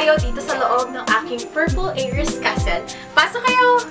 kayo dito sa loob ng aking Purple Aries Castle. Pasok kayo!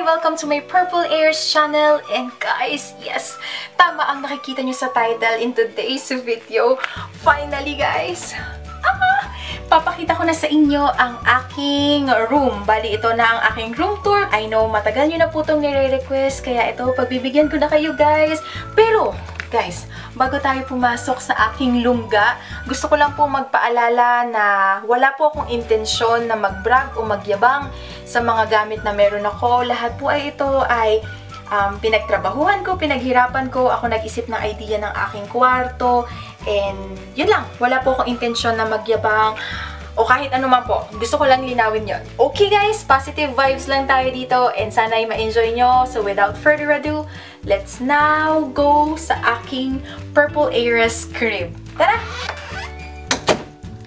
Welcome to my Purple Aries channel. And guys, yes, tama ang nakikita nyo sa title in today's video. Finally guys, papakita ko na sa inyo ang aking room. Bali, ito na ang aking room tour. I know, matagal nyo na po itong nire-request, kaya ito, pagbibigyan ko na kayo guys. Pero, guys, bago tayo pumasok sa aking lungga, gusto ko lang po magpaalala na wala po akong intensyon na mag-brag o magyabang sa mga gamit na meron ako. Lahat po ay ito ay pinagtrabahuhan ko, pinaghirapan ko. Ako nag-isip ng idea ng aking kwarto. And yun lang, wala po akong intensyon na magyabang o kahit ano man po. Gusto ko lang linawin yun. Okay guys, positive vibes lang tayo dito and sana ay ma-enjoy nyo. So without further ado, let's now go sa aking Purple Aries crib. Tara!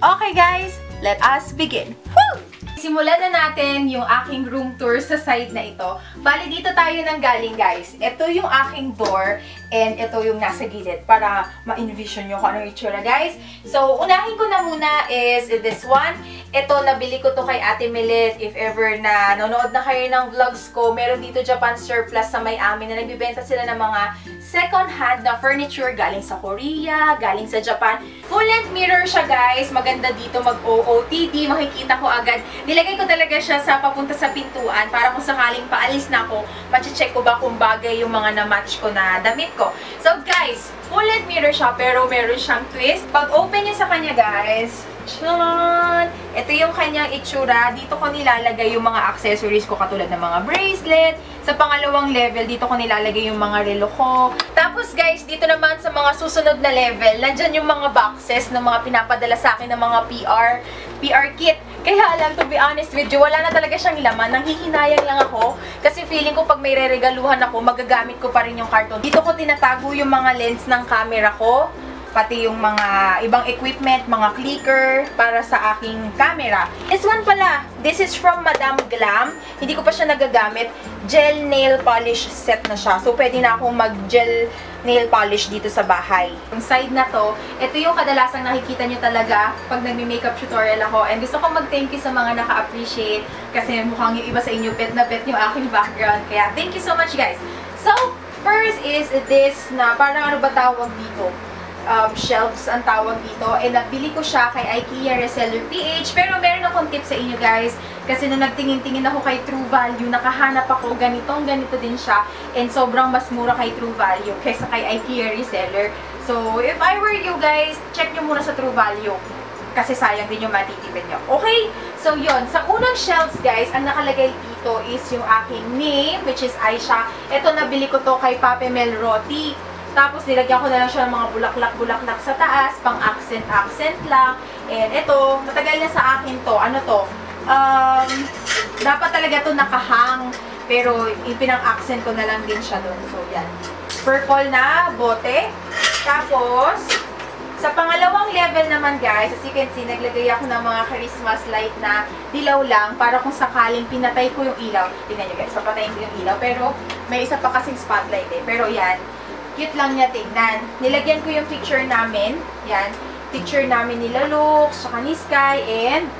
Okay guys, let us begin. Woo! Simulan na natin yung aking room tour sa side na ito. Bali, dito tayo nang galing guys. Ito yung aking door and ito yung nasa gilid para ma-envision nyo kung anong itsura guys. So, unahin ko na muna is this one. Ito, nabili ko to kay Ate Milet. If ever na nanonood na kayo ng vlogs ko, meron dito Japan Surplus sa may amin na nagbibenta sila ng mga second-hand na furniture galing sa Korea, galing sa Japan. Full-length mirror siya guys. Maganda dito mag-OOTD. Makikita ko agad. Nilagay ko talaga siya sa papunta sa pintuan para kung sakaling paalis na ako, machi-check ko ba kung bagay yung mga na-match ko na damit ko. So guys, full-length mirror siya pero meron siyang twist. Pag open niya sa kanya guys, tcharan! Ito yung kanyang itsura. Dito ko nilalagay yung mga accessories ko katulad ng mga bracelet. Sa pangalawang level, dito ko nilalagay yung mga relo ko. Tapos guys, dito naman sa mga susunod na level, nandyan yung mga boxes ng mga pinapadala sa akin ng mga PR kit. Kaya lang, to be honest with you, wala na talaga siyang laman. Nanghihinayang lang ako. Kasi feeling ko pag may re-regaluhan ako, magagamit ko pa rin yung karton. Dito ko tinatago yung mga lens ng camera ko. Pati yung mga ibang equipment, mga clicker para sa aking camera. This one pala, this is from Madame Glam. Hindi ko pa siya nagagamit. Gel nail polish set na siya. So, pwede na akong mag-gel nail polish dito sa bahay. Yung side na to, ito yung kadalasang nakikita nyo talaga pag nagme-makeup tutorial ako. And gusto ko mag-thank you sa mga naka-appreciate kasi mukhang yung iba sa inyo bet na bet yung aking background. Kaya, thank you so much guys. So, first is this na parang ano ba tawag dito? Shelves ang tawag dito. And nabili ko siya kay IKEA Reseller PH. Pero meron akong tip sa inyo guys. Kasi nung nagtingin-tingin ako kay True Value, nakahanap ako ganito din siya. And sobrang mas mura kay True Value kaysa kay IKEA Reseller. So, if I were you guys, check nyo muna sa True Value. Kasi sayang din yung matitipid nyo. Okay? So, yun. Sa unang shelves guys, ang nakalagay dito is yung aking name, which is Aisha. Ito, nabili ko to kay Pape Melroti. Tapos, nilagyan ko na lang siya ng mga bulaklak-bulaklak sa taas, pang accent lang. And ito, matagal na sa akin to. Ano to? Dapat talaga to nakahang. Pero, ipinang-accent ko na lang din siya doon. So, yan. Purple na bote. Tapos, sa pangalawang level naman guys, as you can see, naglagay ako ng mga Christmas light na dilaw lang para kung sakaling pinatay ko yung ilaw. Tingnan nyo guys, papatayin ko yung ilaw. Pero, may isa pa kasing spotlight eh. Pero, yan. Cute lang niya tingnan. Nilagyan ko yung picture namin. Yan. Picture namin ni Laluk, saka ni Sky, and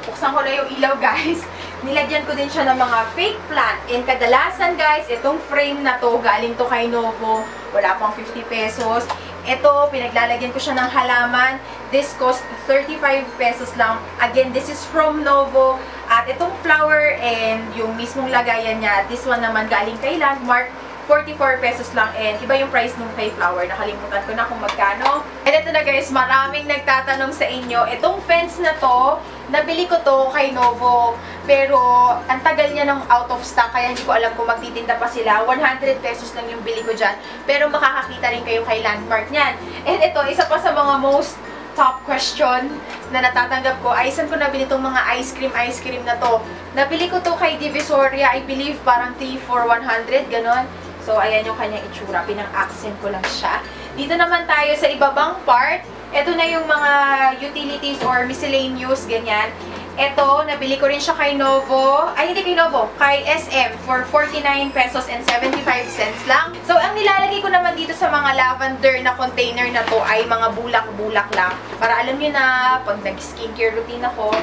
buksan ko na yung ilaw, guys. Nilagyan ko din siya ng mga fake plant. And kadalasan, guys, itong frame na to, galing to kay Novo. Wala pang 50 pesos. Ito, pinaglalagyan ko siya ng halaman. This cost 35 pesos lang. Again, this is from Novo. At itong flower and yung mismong lagayan niya, this one naman galing kay Landmark. 44 pesos lang and iba yung price nung kay flower. Nakalimutan ko na kung magkano. And ito na guys, maraming nagtatanong sa inyo. Itong fence na to, nabili ko to kay Novo. Pero ang tagal niya ng out of stock kaya hindi ko alam kung magtitinda pa sila. 100 pesos lang yung bili ko dyan. Pero makakakita rin kayo kay Landmark niyan. And ito, isa pa sa mga most top question na natatanggap ko ay saan ko nabili itong mga ice cream na to. Nabili ko to kay Divisoria. I believe parang 3 for 100, ganon. So, ayan yung kanyang itsura. Pinang-accent ko lang siya. Dito naman tayo sa ibabang part. Ito na yung mga utilities or miscellaneous, ganyan. Ito, nabili ko rin siya kay Novo. Ay, hindi kay Novo. Kay SM for 49 pesos and 75 cents lang. So, ang nilalagay ko naman dito sa mga lavender na container na to ay mga bulak-bulak lang. Para alam nyo na, pag nag-skincare routine ako.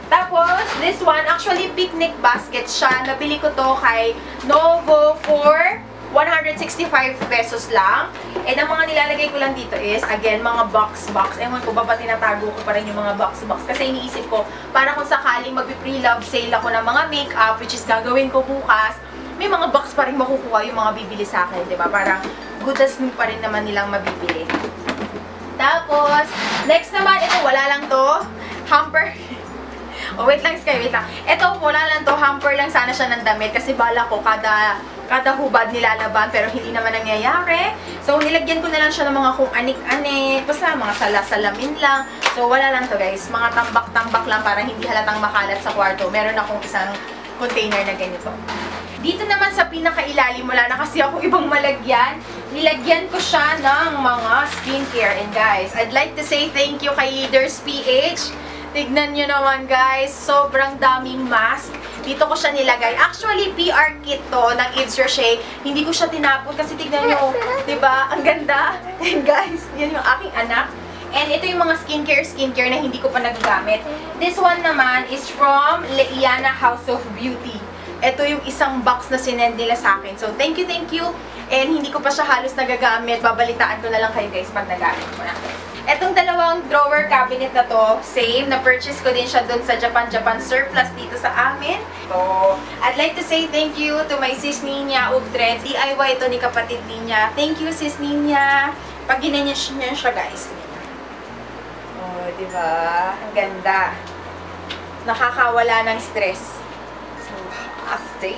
Tapos, this one, actually, picnic basket siya. Nabili ko to kay Novo for 165 pesos lang. And ang mga nilalagay ko lang dito is, again, mga box. Ewan ko ba tinatago ko pa rin yung mga box. Kasi iniisip ko, para kung sakaling magpi-pre-love sale ako ng mga makeup, which is gagawin ko bukas, may mga box pa rin makukuha yung mga bibili sa akin, diba? Parang good as new pa rin naman nilang mabibili. Tapos, next naman, ito, wala lang to. Hamper. Oh, wait lang, Sky, wait lang. Ito, wala lang to. Hamper lang sana siya ng damit kasi bala ko kada hubad nilalaban pero hindi naman nangyayari. So, nilagyan ko na lang siya ng mga kung anik-anik. Basta mga salasalamin lang. So, wala lang to guys. Mga tambak-tambak lang para hindi halatang makalat sa kwarto. Meron akong isang container na ganito. Dito naman sa pinakailalim, wala na kasi ako ibang malagyan. Nilagyan ko siya ng mga skincare. And guys, I'd like to say thank you kay Leaders PH. Tignan nyo naman guys, sobrang daming mask. Dito ko siya nilagay. Actually, PR kit to ng Yves Rocher. Hindi ko siya tinapon kasi tignan nyo, diba? Ang ganda. And guys, yan yung aking anak. And ito yung mga skincare na hindi ko pa nagagamit. This one naman is from Leiana House of Beauty. Ito yung isang box na sinend nila sa akin. So, thank you, thank you. And hindi ko pa siya halos nagagamit. Babalitaan ko na lang kayo guys pag nagamit ko na. Etong dalawang drawer cabinet na to, same. Na-purchase ko din siya dun sa Japan surplus dito sa amin. So, I'd like to say thank you to my sis Ninya Ugtrends. DIY ito ni kapatid Ninya. Thank you, sis Ninya. Pag ginanyan niya siya, guys. Oh, diba? Ang ganda. Nakakawala ng stress. So, stay.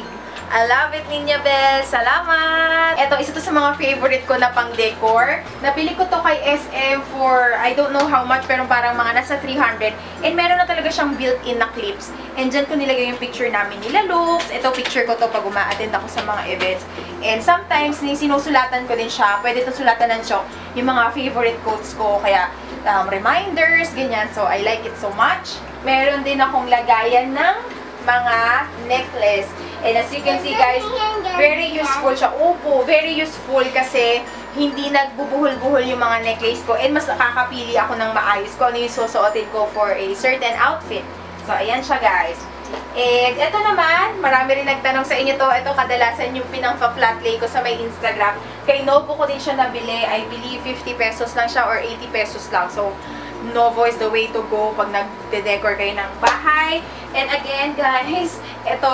I love it, Ninya Bell. Salamat! Ito, isa to sa mga favorite ko na pang decor. Nabili ko to kay SM for, I don't know how much, pero parang mga nasa 300. And meron na talaga siyang built-in na clips. And dyan ko nilagay yung picture namin nila Looks. Ito, picture ko to pag uma-attend ako sa mga events. And sometimes, sinusulatan ko din siya. Pwede to sulatan ng chalk. Yung mga favorite quotes ko. Kaya, reminders, ganyan. So, I like it so much. Meron din akong lagayan ng mga necklace. And as you can see guys, very useful siya. Opo, very useful kasi hindi nagbubuhol-buhol yung mga necklace ko. And mas nakakapili ako ng maayos ko ano yung susuotin ko for a certain outfit. So, ayan siya guys. And ito naman, marami rin nagtanong sa inyo to. Ito kadalasan yung pinang-flat lay ko sa may Instagram. Kay Novo ko din siya nabili. I believe 50 pesos lang siya or 80 pesos lang. So, Novo is the way to go pag nagde-decor kayo ng bahay. And again, guys,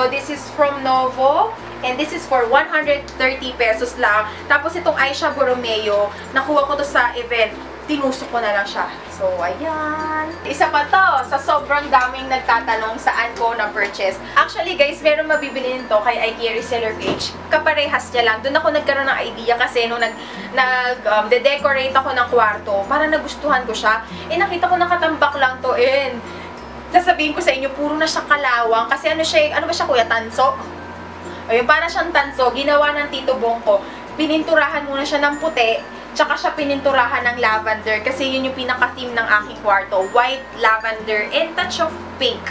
this is from Novo. And this is for 130 pesos lang. Tapos itong Aisha Borromeo, nakuha ko to sa event. Tinusok ko na lang siya. So, ayan. Isa pa to, sa sobrang daming nagtatanong saan ko na-purchase. Actually, guys, meron mabibili nito kay IKEA reseller page. Kaparehas niya lang. Doon ako nagkaroon ng idea kasi nung nag-decorate ako ng kwarto, para nagustuhan ko siya. Eh, nakita ko nakatambak lang to. And, sasabihin ko sa inyo, puro na siya kalawang. Kasi ano ba siya, kuya? Tanso? Ayun, para siyang tanso. Ginawa ng Tito Bongko. Pininturahan muna siya ng puti. Tsaka siya pininturahan ng lavender kasi yun yung pinaka-theme ng aking kwarto. White, lavender, and touch of pink.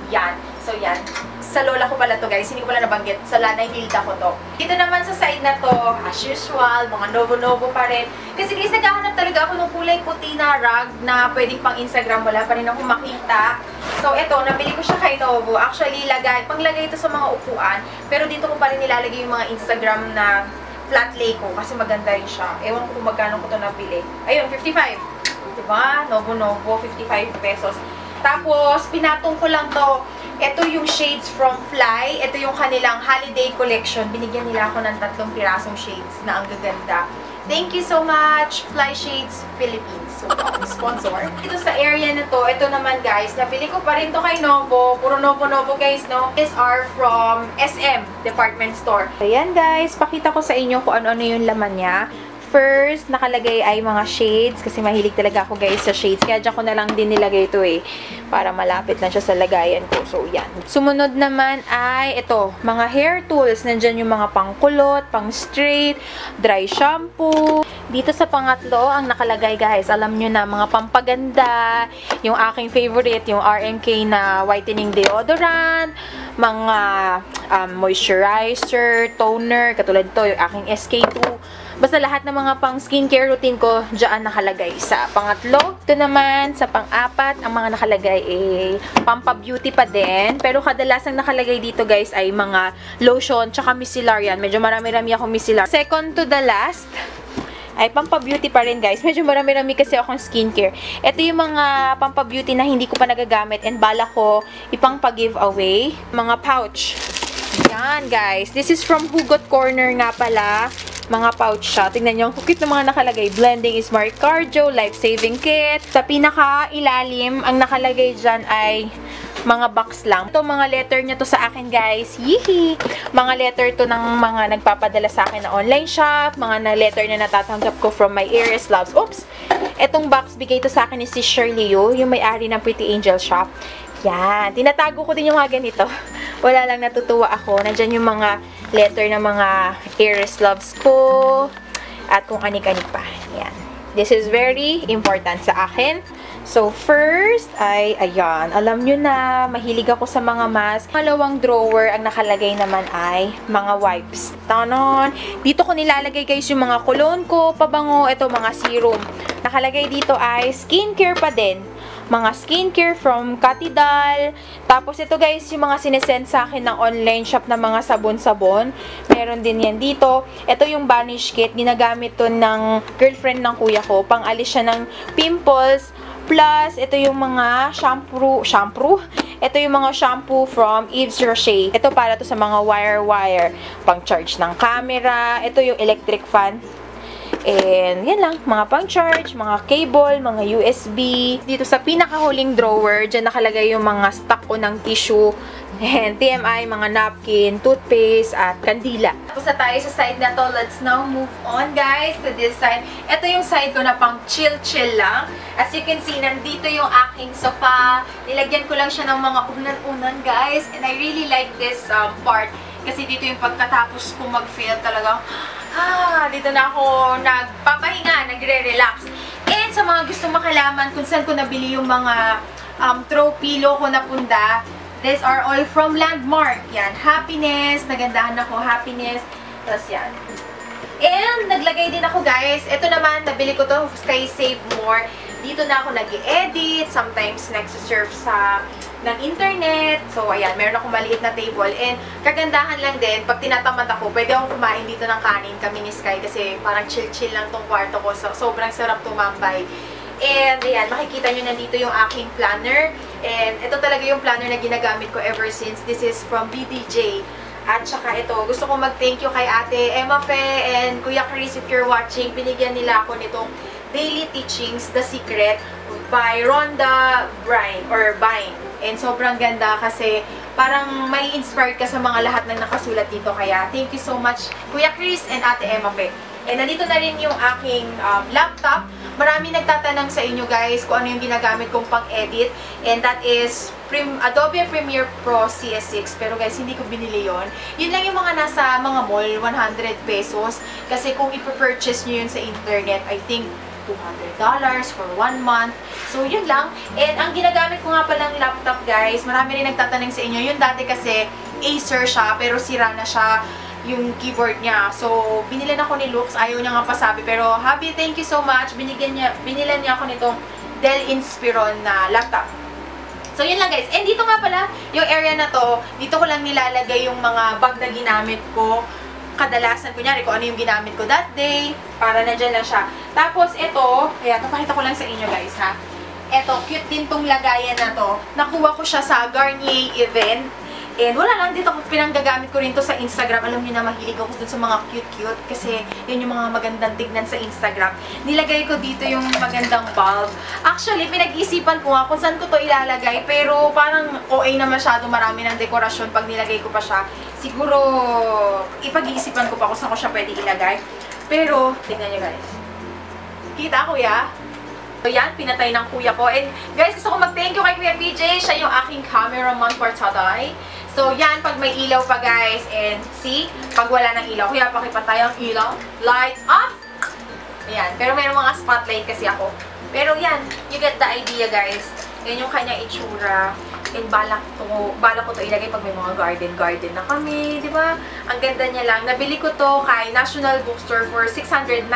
Yan. So, yan. Sa lola ko pala to guys. Hindi ko pala nabanggit. Sa Lanay Hilda ko to. Dito naman sa side na to, as usual, mga Novo-Novo pa rin. Kasi guys, naghahanap talaga ako ng kulay puti na rug na pwedeng pang Instagram. Wala pa rin ako makita. So, eto, nabili ko siya kay Novo. Actually, panglagay ito sa mga upuan. Pero dito ko pa rin nilalagay yung mga Instagram na flat lay ko kasi maganda rin siya. Ewan ko kung magkano ko ito nabili. Ayun, 55. Diba? Novo-Novo, 55 pesos. Tapos, pinatong ko lang to. Ito yung shades from Fly. Ito yung kanilang holiday collection. Binigyan nila ako ng 3 pirasong shades na ang gaganda. Thank you so much, Fly Shades Philippines. So, sponsor. Dito sa area na to, ito naman guys, nabili ko pa rin to kay Novo. Puro Novo-Novo guys, no? These are from SM Department Store. Ayan guys, pakita ko sa inyo kung ano-ano yung laman niya. First, nakalagay ay mga shades. Kasi mahilig talaga ako guys sa shades. Kaya dyan ko na lang din nilagay ito eh. Para malapit lang siya sa lagayan ko. So, yan. Sumunod naman ay ito. Mga hair tools. Nandyan yung mga pangkulot, pang straight, dry shampoo. Dito sa pangatlo, ang nakalagay guys, alam nyo na, mga pampaganda, yung aking favorite, yung RMK na whitening deodorant, mga moisturizer, toner, katulad to, yung aking SK2. Basta lahat ng mga pang skincare routine ko, dyan nakalagay sa pangatlo. Ito naman, sa pang-apat, ang mga nakalagay ay pampa-beauty pa din. Pero kadalasang nakalagay dito guys ay mga lotion, tsaka micellar yan. Medyo marami-rami akong micellar. Second to the last, ay pampa-beauty pa rin guys. Medyo marami-rami kasi akong skincare. Ito yung mga pampa-beauty na hindi ko pa nagagamit and bala ko ipang pa-giveaway. Mga pouch. Yan guys. This is from Hugot Corner nga pala. Mga pouch siya. Tingnan nyo, ang cute na mga nakalagay. Blending is Smart Cardio, Life Saving Kit. Sa pinaka-ilalim, ang nakalagay dyan ay mga box lang. Ito, mga letter niya to sa akin, guys. Yee! Mga letter to ng mga nagpapadala sa akin na online shop. Mga na letter na natatanggap ko from my Aries Loves. Oops! Etong box, bigay to sa akin ni si Shirley Yu, yung may-ari ng Pretty Angel Shop. Yan. Tinatago ko din yung mga ganito. Wala lang, natutuwa ako. Nandyan yung mga letter ng mga Aries Loves ko. At kung anik-anik pa. Yan. This is very important sa akin. So, first ay, ayan, alam nyo na, mahilig ako sa mga mask. Pangalawang drawer, ang nakalagay naman ay mga wipes. Tanon! Dito ko nilalagay guys yung mga cologne ko, pabango, ito mga serum. Nakalagay dito ay skincare pa din. Mga skincare from Katidal. Tapos ito guys, yung mga sinesend sa akin ng online shop na mga sabon-sabon. Meron din yan dito. Ito yung Vanish Kit. Ginagamit to ng girlfriend ng kuya ko. Pang-alis siya ng pimples. Plus, ito yung mga shampoo. Ito yung mga shampoo from Yves Rocher. Ito para to sa mga wire-wire. Pang-charge ng camera. Ito yung electric fan. And, yan lang. Mga pang-charge, mga cable, mga USB. Dito sa pinakahuling drawer, dyan nakalagay yung mga stock ko ng tissue. And TMI, mga napkin, toothpaste, at kandila. Tapos na tayo sa side na to. Let's now move on, guys, to this side. Ito yung side ko na pang chill-chill lang. As you can see, nandito yung aking sofa. Nilagyan ko lang siya ng mga unan-unan, guys. And I really like this part. Kasi dito yung pagkatapos ko mag-feel talagang, dito na ako nagpapahinga, nagre-relax. And sa mga gusto makalaman kung saan ko nabili yung mga throw pillow ko na punda, these are all from Landmark. Yan, Happiness, nagandahan ako, Happiness. Tapos yan. And naglagay din ako guys, ito naman, nabili ko to kay Save More. Dito na ako nag-i-edit, sometimes nagsisurf sa ng internet. So, ayan, meron akong maliit na table. And, kagandahan lang din, pag tinatamad ako, pwede akong kumain dito ng kanin kami ni Sky kasi parang chill-chill lang tong kwarto ko. So, sobrang sarap tumambay. And, ayan, makikita nyo nandito yung aking planner. And, ito talaga yung planner na ginagamit ko ever since. This is from BDJ. At saka ito, gusto ko mag-thank you kay Ate Emma Fe and Kuya Chris if you're watching. Binigyan nila ako nitong Daily Teachings, The Secret by Rhonda Byrne. And sobrang ganda kasi parang may inspired ka sa mga lahat ng nakasulat dito. Kaya thank you so much Kuya Chris and Ate Emma Pe. And nandito na rin yung aking laptop. Marami nagtatanong sa inyo guys kung ano yung ginagamit kong pang-edit. And that is Adobe Premiere Pro CS6. Pero guys, hindi ko binili yon. Yun lang yung mga nasa mga mall, 100 pesos. Kasi kung ipapurchase nyo yun sa internet, I think $200 for 1 month. So, yun lang. And ang ginagamit ko nga palang laptop, guys, marami rin nagtatanong sa inyo. Yun dati kasi Acer siya, pero sira na siya yung keyboard niya. So, binilan ako ni Lux. Ayaw niya nga pasabi. Pero, Habi, thank you so much. Binilan niya ako nitong Dell Inspiron na laptop. So, yun lang, guys. And dito nga pala, yung area na to, dito ko lang nilalagay yung mga bag na ginamit ko. Kadalasan, kunyari, kung ano yung ginamit ko that day, para nandyan lang siya. Tapos, ito, ayan, papakita ko lang sa inyo, guys, ha. Ito, cute din tong lagayan na to. Nakuha ko siya sa Garnier event. And wala lang, dito pinanggagamit ko rin to sa Instagram. Alam niyo na, mahilig ako dun sa mga cute-cute. Kasi, yun yung mga magandang tignan sa Instagram. Nilagay ko dito yung magandang bulb. Actually, pinag-isipan ko nga kung saan ko to ilalagay. Pero, parang OA na masyado marami ng dekorasyon pag nilagay ko pa siya. Siguro, ipag-iisipan ko pa kung saan ko siya pwede ilagay. Pero, tingnan nyo guys. Kita kuya? So yan, pinatay ng kuya ko. And guys, gusto ko mag-thank you kay Kuya PJ. Siya yung aking cameraman for today. So yan, pag may ilaw pa guys. And see, pag wala ng ilaw, kuya pakipatay ang ilaw. Lights off. Ayan. Pero meron mga spotlight kasi ako. Pero yan, you get the idea, guys. Yan yung kanya itsura. And balak ko to ilagay pag may mga garden na kami, di ba? Ang ganda niya lang. Nabili ko to kay National Bookstore for 619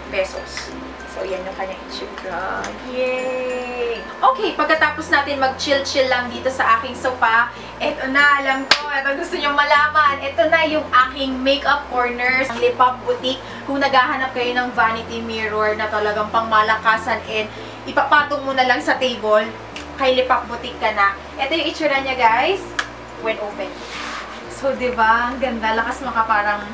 pesos. So, yan yung kanyang itsura. Yay! Okay, pagkatapos natin mag-chill-chill lang dito sa aking sofa, eto na, alam ko, eto gusto nyo malaman. Eto na yung aking makeup corners, ang Lip Up Boutique. Kung naghahanap kayo ng vanity mirror na talagang pangmalakasan and ipapatong mo na lang sa table, kay Lip Up Boutique ka na. Ito yung itsura niya, guys, when open. So, diba? Ang ganda. Lakas maka parang,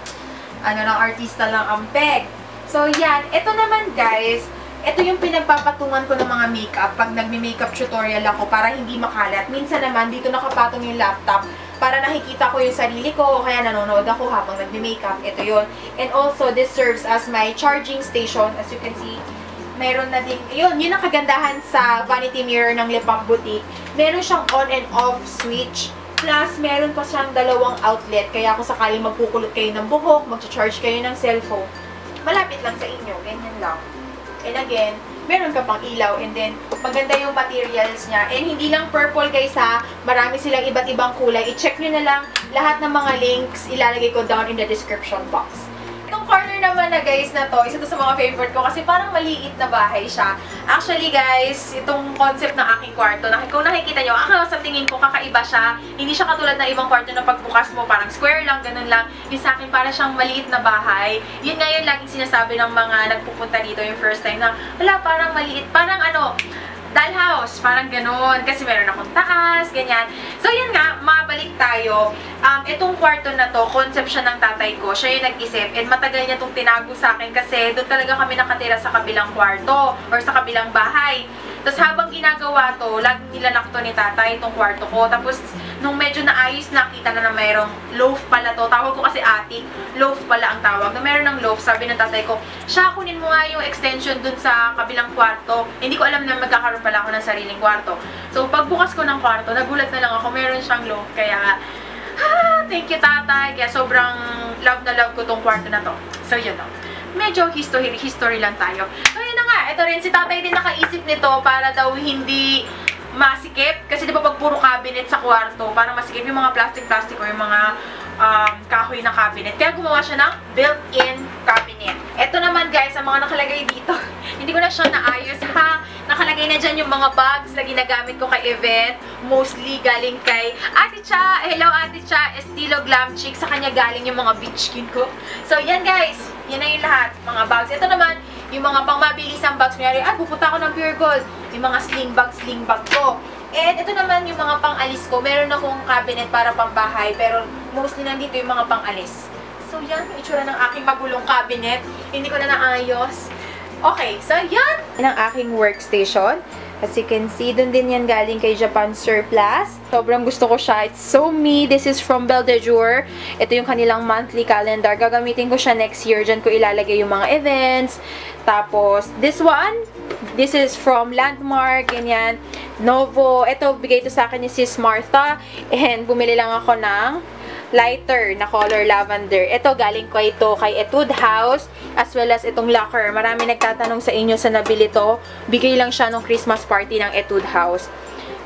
ng artista lang ang peg. So, yan. Ito naman, guys, ito yung pinagpapatungan ko ng mga makeup pag nagme-makeup tutorial ako para hindi makalat. Minsan naman, dito nakapatong yung laptop para nakikita ko yung sarili ko o kaya nanonood ako habang nagme-makeup. Ito yun. And also, this serves as my charging station. As you can see, meron na din, yun ang kagandahan sa vanity mirror ng Lip Up Boutique. Meron siyang on and off switch. Plus, meron pa siyang dalawang outlet. Kaya kung sakaling magkukulot kayo ng buhok, mag-charge kayo ng cellphone, malapit lang sa inyo. Ganyan lang. And again, meron ka pang ilaw. And then, maganda yung materials niya. And hindi lang purple, guys, ha. Marami silang iba't ibang kulay. I-check nyo na lang. Lahat ng mga links, ilalagay ko down in the description box. Itong corner naman na, guys, na to, isa to sa mga favorite ko kasi parang maliit na bahay siya. Actually, guys, itong concept ng aking kwarto, kung nakikita nyo, ako sa tingin ko kakaiba siya. Hindi siya katulad ng ibang kwarto na pagbukas mo parang square lang, ganun lang. Yung sa akin, parang siyang maliit na bahay. Yun nga yun laging sinasabi ng mga nagpupunta dito yung first time na, wala, parang maliit, parang dollhouse, parang ganun. Kasi meron akong taas, ganyan. So, yun nga, mabalik tayo. Itong kwarto na to, concept siya ng tatay ko. Siya yung nag-isip. And matagal niya itong tinago sa akin kasi doon talaga kami nakatira sa kabilang kwarto or sa kabilang bahay. Tapos habang ginagawa to, laging nilalak to ni tatay itong kwarto ko. Tapos, nung medyo naayos, nakita na mayroong loaf pala to. Tawag ko kasi attic. Loaf pala ang tawag. Na meron ng loaf, sabi ng tatay ko, siya, kunin mo nga yung extension dun sa kabilang kwarto. Hindi ko alam na magkakaroon pala ako ng sariling kwarto. So, pagbukas ko ng kwarto, nagulat na lang ako, meron siyang loaf. Kaya, thank you tatay. Kaya sobrang love na love ko tong kwarto na to. So, yun o. Medyo history lang tayo. So, yun na nga. Ito rin, si tatay din nakaisip nito para daw hindi masikip. Kasi di ba pag puro cabinet sa kwarto, para masikip yung mga plastic-plastic o yung mga kahoy na cabinet. Kaya gumawa siya ng built-in cabinet. Ito naman, guys, ang mga nakalagay dito. Hindi ko na siya naayos, ha? Nakalagay na dyan yung mga bags na ginagamit ko kay event. Mostly galing kay Ate Cha. Hello, Ate Cha. Estilo Glam Chic. Sa kanya galing yung mga beach skin ko. So, yan, guys. Yan na yung lahat. Mga bags. Ito naman, yung mga pang-mabilisang bags. Kunyari, pupunta ako ng Pure Gold. Yung mga sling bag ko. And ito naman yung mga pang-alis ko. Meron akong cabinet para pambahay. Pero mostly nandito yung mga pang-alis. So, yan yung itsura ng aking magulong cabinet. Hindi ko na naayos. Okay, so yan ang aking workstation. As you can see, dun din yan galing kay Japan Surplus. Sobrang gusto ko siya. It's so me. This is from Belle de Jour. Ito yung kanilang monthly calendar. Gagamitin ko siya next year. Diyan ko ilalagay yung mga events. Tapos, this one, this is from Landmark. Ganyan. Novo. Ito, bigay ito sa akin ni Sis Martha. And bumili lang ako ng lighter na color lavender. Ito, galing ko ito kay Etude House, as well as itong locker. Marami nagtatanong sa inyo sa nabili to. Bigay lang siya nung Christmas party ng Etude House.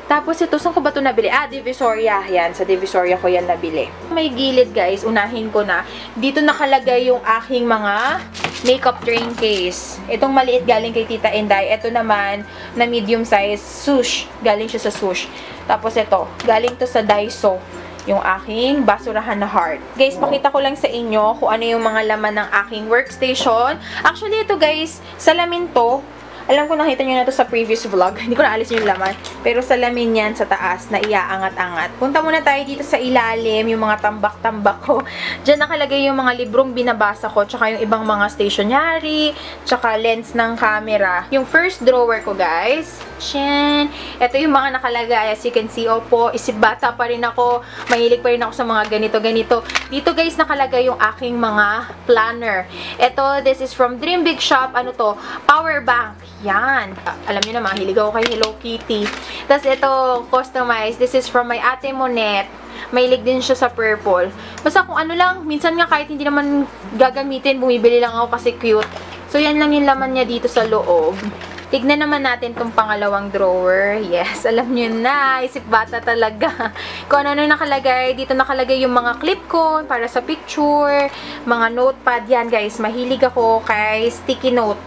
Tapos ito, saan ko ba ito nabili? Divisoria. Yan, sa Divisoria ko yan nabili. May gilid, guys, unahin ko na. Dito nakalagay yung aking mga makeup train case. Itong maliit galing kay Tita Inday. Ito naman, na medium size, Swoosh. Galing siya sa Swoosh. Tapos ito, galing to sa Daiso. Yung aking basurahan na heart. Guys, pakita ko lang sa inyo kung ano yung mga laman ng aking workstation. Actually, ito guys, salamin to. Alam ko nakita nyo na to sa previous vlog. Hindi ko na alis yung laman. Pero salamin yan sa taas na iaangat-angat. Punta muna tayo dito sa ilalim, yung mga tambak-tambak ko. Diyan nakalagay yung mga librong binabasa ko, tsaka yung ibang mga stationery, tsaka lens ng camera. Yung first drawer ko, guys. Shen. Ito yung mga nakalagay. As you can see, opo, isip bata pa rin ako. Mahilig pa rin ako sa mga ganito-ganito. Dito, guys, nakalagay yung aking mga planner. Ito, this is from Dream Big Shop. Ano to? Power bank. Yan. Alam niyo na, mahilig ako kay Hello Kitty. Tapos ito, customized. This is from my ate Monette. Mahilig din siya sa purple. Basta kung ano lang, minsan nga kahit hindi naman gagamitin, bumibili lang ako kasi cute. So, yan lang yung laman niya dito sa loob. Tignan naman natin tong pangalawang drawer. Yes, alam nyo na. Isip bata talaga. Kung ano nakalagay. Dito nakalagay yung mga clip ko para sa picture. Mga notepad. Yan guys, mahilig ako kay sticky note.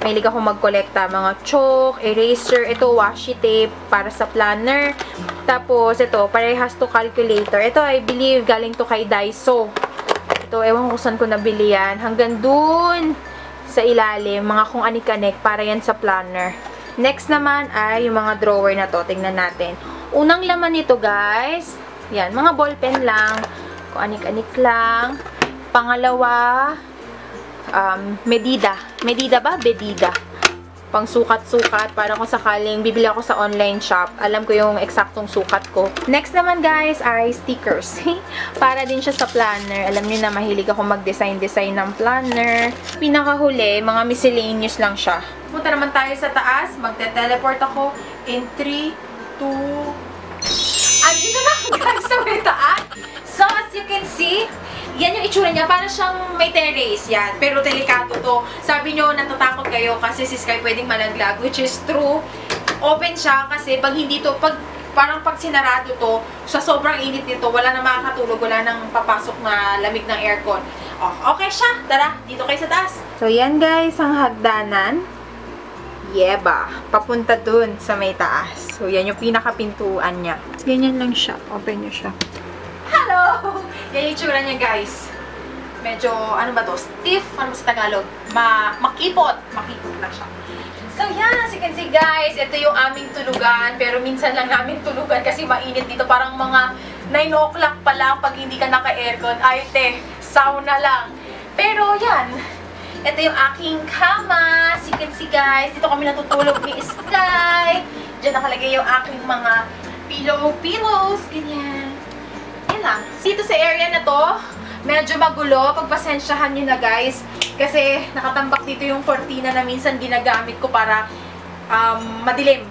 Mahilig ako magkolekta. Mga chalk, eraser. Ito, washi tape para sa planner. Tapos, ito, parehas to calculator. Ito, I believe, galing to kay Daiso. Ito, ewan ko saan ko nabili yan. Hanggang dun sa ilalim, mga kung anik-anik, para yan sa planner. Next naman ay yung mga drawer na to. Tingnan natin. Unang laman nito, guys. Yan, mga ballpen lang. Kung anik-anik lang. Pangalawa, medida. Medida ba? Bedida. Pang sukat-sukat. Para kung sakaling bibili ako sa online shop, alam ko yung eksaktong sukat ko. Next naman, guys, ay stickers. Para din siya sa planner. Alam niyo na, mahilig ako mag-design-design ng planner. Pinakahuli, mga miscellaneous lang siya. Punta naman tayo sa taas. Magte-teleport ako in 3, 2... Andito na ako, guys, sa may taas. So, as you can see, yan yung itsura niya. Parang siyang may terrace. Yan. Pero delikado to. Sabi nyo, natatakot kayo kasi si Sky pwedeng malaglag. Which is true. Open siya kasi pag hindi to, parang pag sinarado to, sa sobrang init nito, wala na makakatulog. Wala nang papasok na lamig ng aircon. Oh, okay siya. Tara, dito kayo sa taas. So, yan guys, ang hagdanan. Yeba. Papunta dun sa may taas. So, yan yung pinakapintuan niya. Ganyan lang siya. Open niya siya. Hello! Yan yung tsura niya, guys. Medyo, ano ba to? Stiff? Ano ba sa Tagalog? Makipot. Makipot lang siya. So, yan. As you can see, guys, ito yung aming tulugan. Pero minsan lang namin tulugan kasi mainit dito. Parang mga 9 o'clock pa lang pag hindi ka naka-aircon. Ay, te, sauna lang. Pero, yan. Ito yung aking kama. As you can see, guys, dito kami natutulog ni Sky. Diyan nakalagay yung aking mga pillows. Ganyan. Lang. Dito sa area na to, medyo magulo. Pagpasensyahan nyo na, guys. Kasi nakatambak dito yung cortina na minsan ginagamit ko para madilim.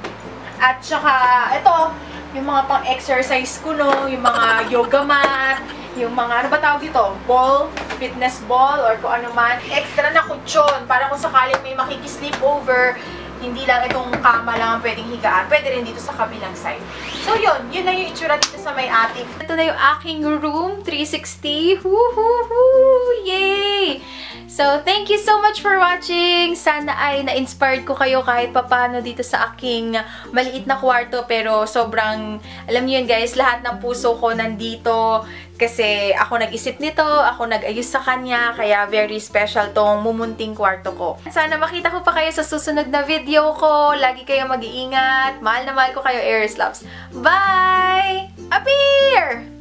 At saka, ito, yung mga pang-exercise ko, no? Yung mga yoga mat, yung mga, ano ba tawag dito? Ball, fitness ball, or kung ano man. Extra na kutsyon para kung sakaling may makikisleepover, hindi lang itong kama lang ang pwedeng higaan. Pwede rin dito sa kabilang side. So, yun lang yung itsura dito sa may attic. Ito na yung aking room, 360. Woohoo! Yay! So, thank you so much for watching. Sana ay na-inspired ko kayo kahit papano dito sa aking maliit na kwarto. Pero sobrang, alam niyo yun guys, lahat ng puso ko nandito. Kasi ako nag-isip nito, ako nag-ayos sa kanya, kaya very special tong mumunting kwarto ko. Sana makita ko pa kayo sa susunod na video ko. Lagi kayo mag-iingat. Mahal na mahal ko kayo, Aries Loves. Bye! Appear!